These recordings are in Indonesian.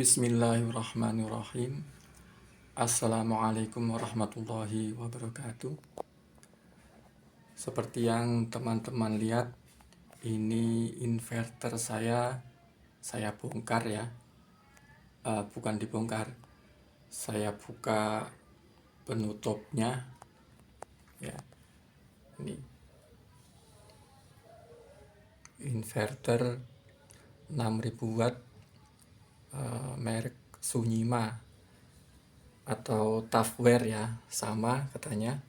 Bismillahirrahmanirrahim. Assalamualaikum warahmatullahi wabarakatuh. Seperti yang teman-teman lihat, ini inverter saya bongkar ya. Bukan dibongkar, saya buka penutupnya ya. Ini inverter 6000 watt, merek Sunyima atau Tafware ya, sama katanya.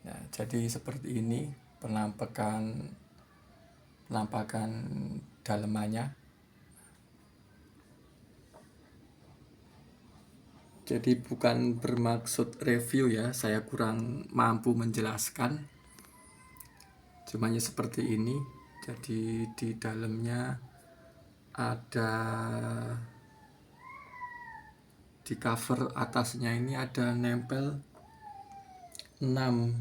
Nah, jadi seperti ini penampakan dalemannya. Jadi bukan bermaksud review ya, saya kurang mampu menjelaskan. Cumanya seperti ini. Jadi di dalamnya ada, di cover atasnya ini ada nempel 6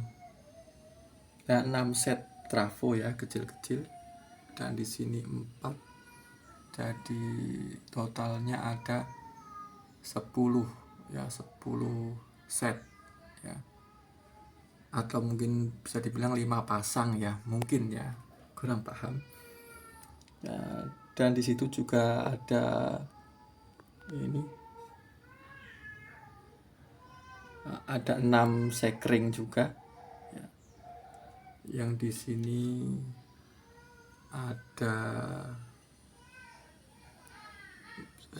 set trafo ya, kecil-kecil, dan di sini 4. Jadi totalnya ada 10 ya, 10 set ya, atau mungkin bisa dibilang 5 pasang ya, mungkin ya, kurang paham ya. Dan di situ juga ada ini, ada 6 sekring juga ya. Yang di sini ada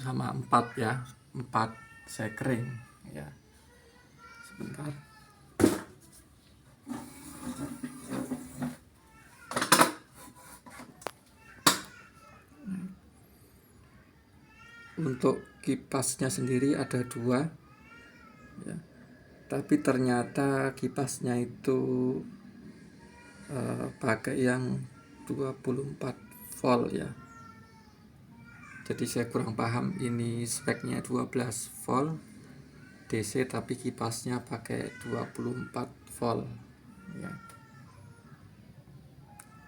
sama 4 ya, 4 sekring ya. Sebentar. Untuk kipasnya sendiri ada 2 ya. Tapi ternyata kipasnya itu pakai yang 24 volt ya. Jadi saya kurang paham, ini speknya 12 volt DC tapi kipasnya pakai 24 volt ya.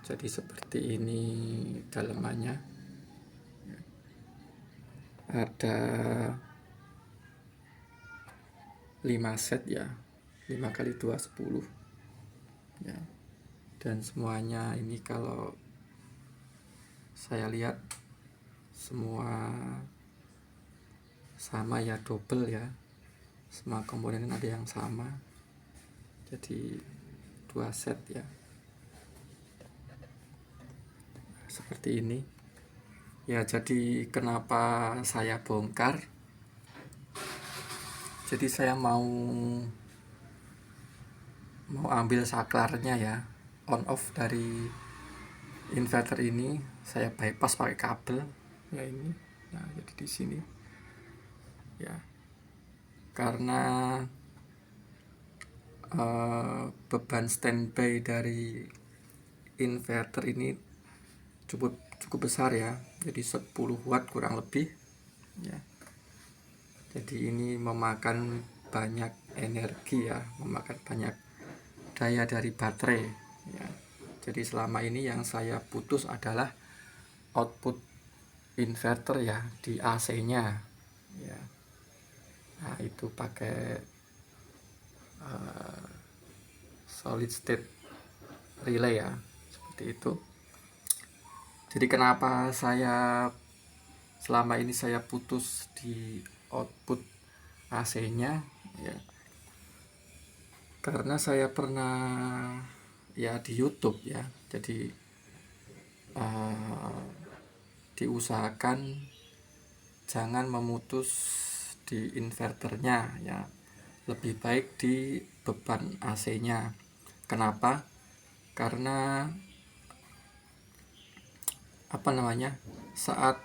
Jadi seperti ini dalemannya. Ada 5 set ya, 5 kali 2 10 ya. Dan semuanya ini kalau saya lihat semua sama ya, double ya, semua komponen ada yang sama. Jadi 2 set ya, seperti ini ya. Jadi kenapa saya bongkar, jadi saya mau ambil saklarnya ya, on off dari inverter ini. Saya bypass pakai kabel ya, ini nah, jadi di sini ya, karena beban standby dari inverter ini cukup besar ya, jadi 10 watt kurang lebih ya. Jadi ini memakan banyak energi ya, memakan banyak daya dari baterai ya. Jadi selama ini yang saya putus adalah output inverter ya, di AC-nya ya. Nah, itu pakai solid state relay ya, seperti itu. Jadi kenapa saya selama ini saya putus di output AC-nya ya, karena saya pernah ya di YouTube ya. Jadi diusahakan jangan memutus di inverternya ya, lebih baik di beban AC-nya. Kenapa? Karena saat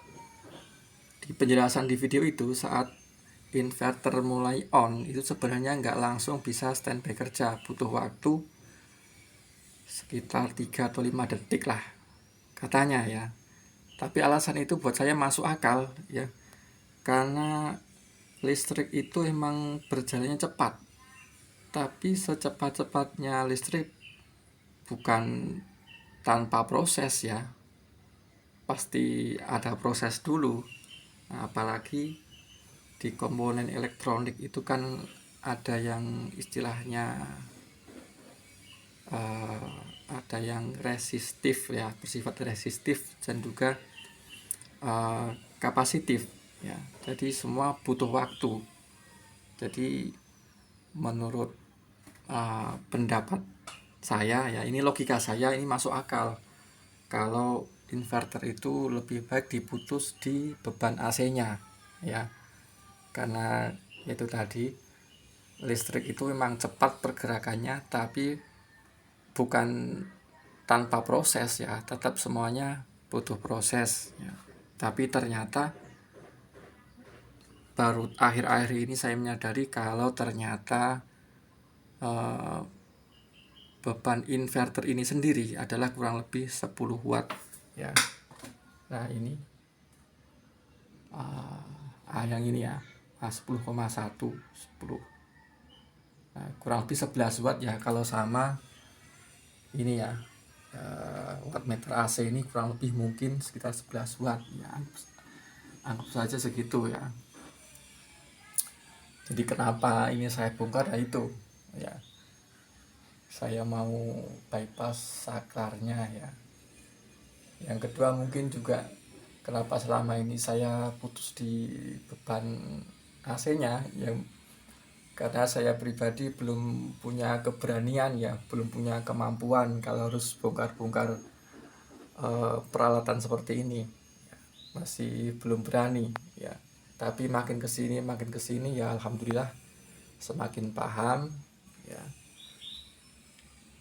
di penjelasan di video itu, saat inverter mulai on itu sebenarnya nggak langsung bisa standby kerja, butuh waktu sekitar 3 atau 5 detik lah katanya ya. Tapi alasan itu buat saya masuk akal ya, karena listrik itu emang berjalannya cepat. Tapi secepat-cepatnya listrik bukan tanpa proses ya, pasti ada proses dulu. Nah, apalagi di komponen elektronik itu kan ada yang istilahnya ada yang resistif ya, bersifat resistif, dan juga kapasitif ya. Jadi semua butuh waktu. Jadi menurut pendapat saya ya, ini logika saya, ini masuk akal kalau inverter itu lebih baik diputus di beban AC-nya ya, karena itu tadi listrik itu memang cepat pergerakannya, tapi bukan tanpa proses ya, tetap semuanya butuh proses ya. Tapi ternyata baru akhir-akhir ini saya menyadari kalau ternyata beban inverter ini sendiri adalah kurang lebih 10 watt ya. Nah ini yang ini ya, 10,1 10, nah, kurang lebih 11 watt ya. Kalau sama ini ya, wattmeter AC ini kurang lebih mungkin sekitar 11 watt ya, anggap saja segitu ya. Jadi kenapa ini saya bongkar ya itu ya, saya mau bypass saklarnya ya. Yang kedua mungkin juga kenapa selama ini saya putus di beban AC-nya ya, karena saya pribadi belum punya keberanian ya, belum punya kemampuan kalau harus bongkar-bongkar peralatan seperti ini, masih belum berani ya. Tapi makin kesini ya alhamdulillah semakin paham ya.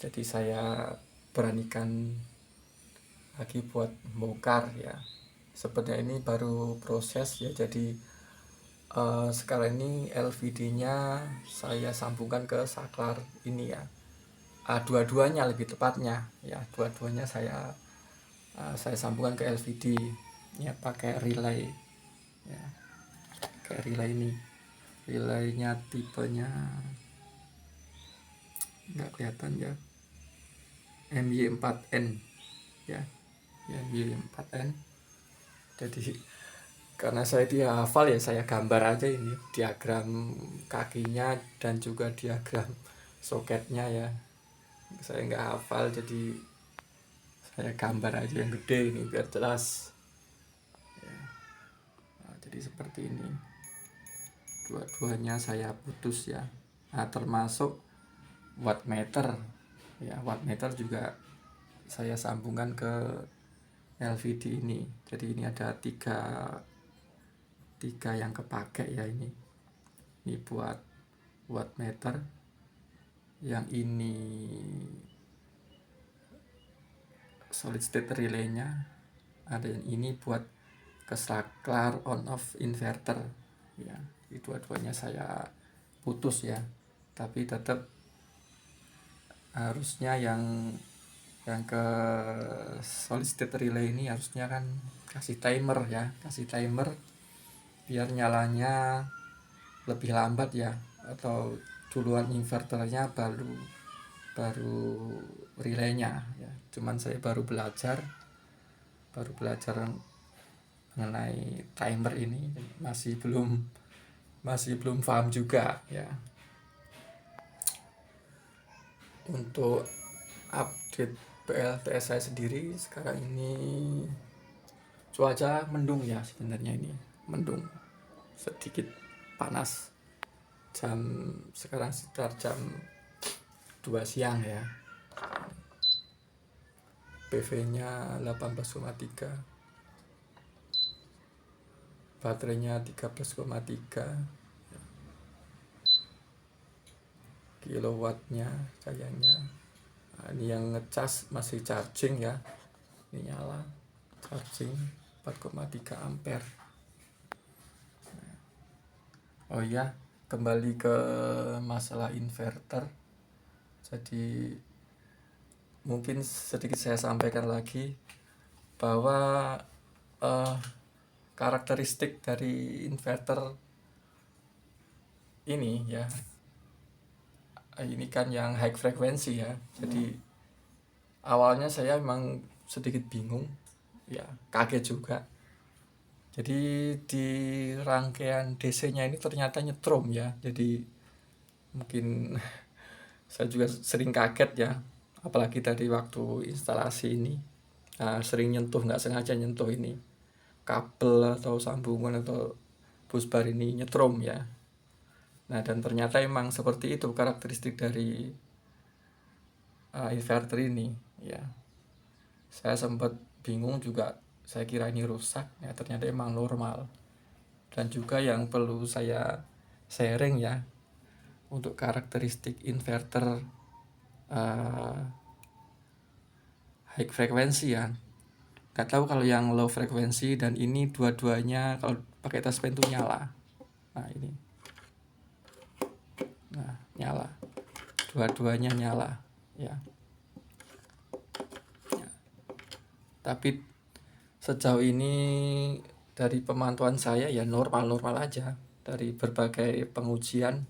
Jadi saya beranikan lagi buat bongkar ya. Sebenarnya ini baru proses ya, jadi sekarang ini LVD-nya saya sambungkan ke saklar ini ya. Dua-duanya lebih tepatnya ya, dua-duanya saya sambungkan ke LVD ya, pakai relay ya, kayak relay ini. Relaynya tipenya nggak kelihatan ya, MY4N ya, MY4N. Jadi karena saya dia hafal ya, saya gambar aja ini diagram kakinya dan juga diagram soketnya ya. Saya nggak hafal, jadi saya gambar aja yang gede ini biar jelas ya. Nah, jadi seperti ini, dua-duanya saya putus ya. Nah, termasuk wattmeter ya, wattmeter juga saya sambungkan ke LVD ini. Jadi ini ada tiga yang kepake ya. Ini buat wattmeter, yang ini solid state relaynya, ada yang ini buat ke saklar on off inverter ya. Itu dua-duanya saya putus ya, tapi tetap harusnya yang ke solid state relay ini harusnya kan kasih timer ya, kasih timer biar nyalanya lebih lambat ya, atau duluan inverternya baru relaynya ya. Cuman saya baru belajar mengenai timer ini, masih belum paham juga ya. Untuk update PLTS saya sendiri sekarang ini cuaca mendung ya, sebenarnya ini mendung, sedikit panas. Sekarang sekitar jam 2 siang ya. PV-nya 18,3, baterainya 13,3 kilowattnya kayaknya. Nah, ini yang ngecas masih charging ya, ini nyala charging 4,3 ampere. Oh iya, kembali ke masalah inverter. Jadi mungkin sedikit saya sampaikan lagi bahwa karakteristik dari inverter ini ya, ini kan yang high frekuensi ya. Jadi awalnya saya memang sedikit bingung ya, kaget juga Jadi di rangkaian DC-nya ini ternyata nyetrum ya. Jadi mungkin saya juga sering kaget ya, apalagi tadi waktu instalasi ini. Sering nyentuh, nggak sengaja nyentuh ini kabel atau sambungan atau busbar ini nyetrum ya. Nah, dan ternyata emang seperti itu karakteristik dari inverter ini ya. Saya sempat bingung juga, saya kira ini rusak ya, ternyata emang normal. Dan juga yang perlu saya sharing ya, untuk karakteristik inverter high frekuensi ya, nggak tahu kalau yang low frekuensi, dan ini dua-duanya kalau pakai tas pen itu nyala. Nah ini, nah nyala, dua-duanya nyala ya. Tapi sejauh ini dari pemantauan saya ya normal-normal aja. Dari berbagai pengujian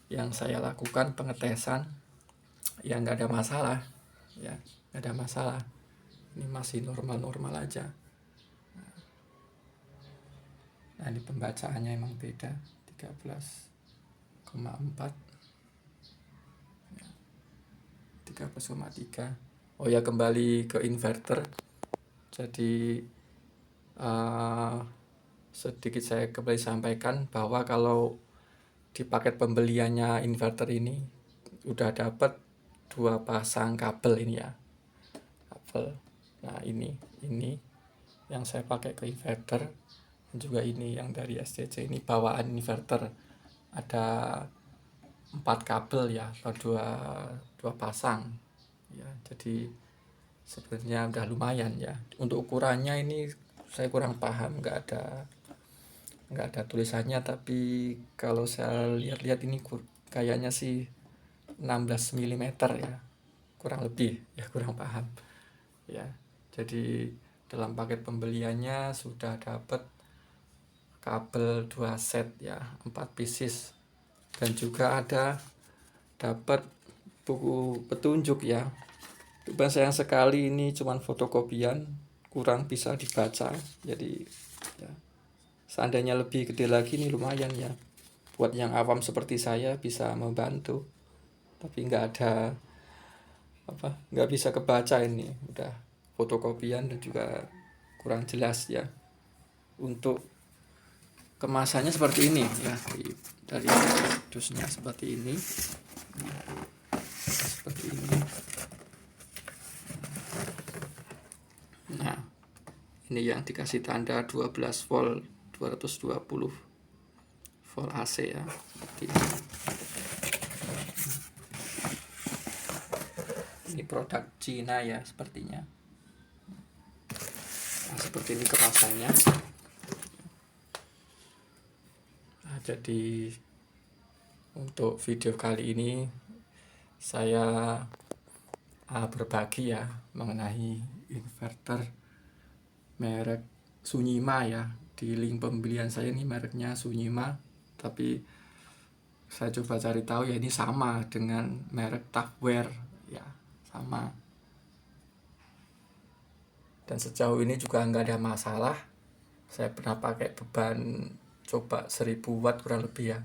yang saya lakukan, pengetesan, ya nggak ada masalah ya, nggak ada masalah. Ini masih normal-normal aja. Nah ini pembacaannya emang beda, 13,4, 13,3. Oh ya, kembali ke inverter. Jadi sedikit saya kembali sampaikan bahwa kalau di paket pembeliannya inverter ini udah dapat 2 pasang kabel ini ya, kabel. Nah ini yang saya pakai ke inverter, dan juga ini yang dari SCC ini bawaan inverter, ada 4 kabel ya, atau dua pasang ya. Jadi sebenarnya udah lumayan ya. Untuk ukurannya ini saya kurang paham, nggak ada tulisannya, tapi kalau saya lihat-lihat ini kayaknya sih 16 mm ya, kurang lebih ya, kurang paham ya. Jadi dalam paket pembeliannya sudah dapat kabel 2 set ya, 4 pieces, dan juga ada dapat buku petunjuk ya. Cuma sayang sekali ini cuman fotokopian, kurang bisa dibaca. Jadi ya, seandainya lebih gede lagi ini lumayan ya, buat yang awam seperti saya bisa membantu. Tapi nggak bisa kebaca ini, udah fotokopian dan juga kurang jelas ya. Untuk kemasannya seperti ini ya, dari dusnya seperti ini, seperti ini. Nah ini yang dikasih tanda 12 volt 220 volt AC ya, seperti ini. Ini produk Cina ya sepertinya. Nah, seperti ini kemasannya. Nah, jadi untuk video kali ini saya berbagi ya mengenai inverter merek Sunyima ya. Di link pembelian saya ini mereknya Sunyima, tapi saya coba cari tahu ya ini sama dengan merek Tupperware ya, sama. Dan sejauh ini juga nggak ada masalah. Saya pernah pakai beban coba 1000 watt kurang lebih ya.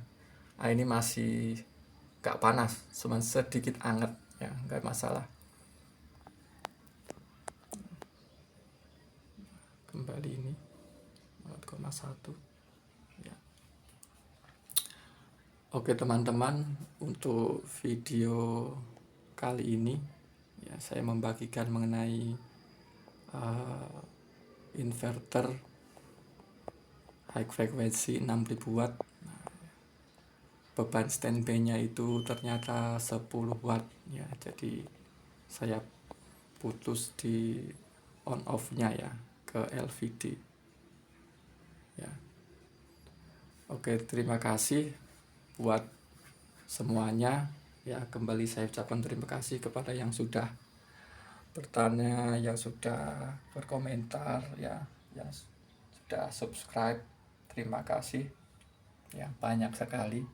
Nah ini masih nggak panas, cuma sedikit anget ya, nggak masalah. Kembali ini 4,1 ya. Oke teman-teman, untuk video kali ini ya saya membagikan mengenai inverter high frekuensi 6000 watt. Beban standby-nya itu ternyata 10 watt ya. Jadi saya putus di on off-nya ya ke LVD ya. Oke, terima kasih buat semuanya ya. Kembali saya ucapkan terima kasih kepada yang sudah bertanya, yang sudah berkomentar ya, yang sudah subscribe. Terima kasih ya, banyak sekali.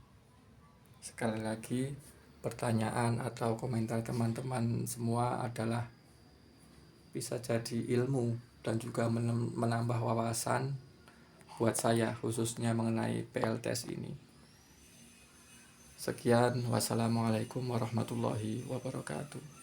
Sekali lagi, pertanyaan atau komentar teman-teman semua adalah bisa jadi ilmu dan juga menambah wawasan buat saya khususnya mengenai PLTS ini. Sekian, wassalamualaikum warahmatullahi wabarakatuh.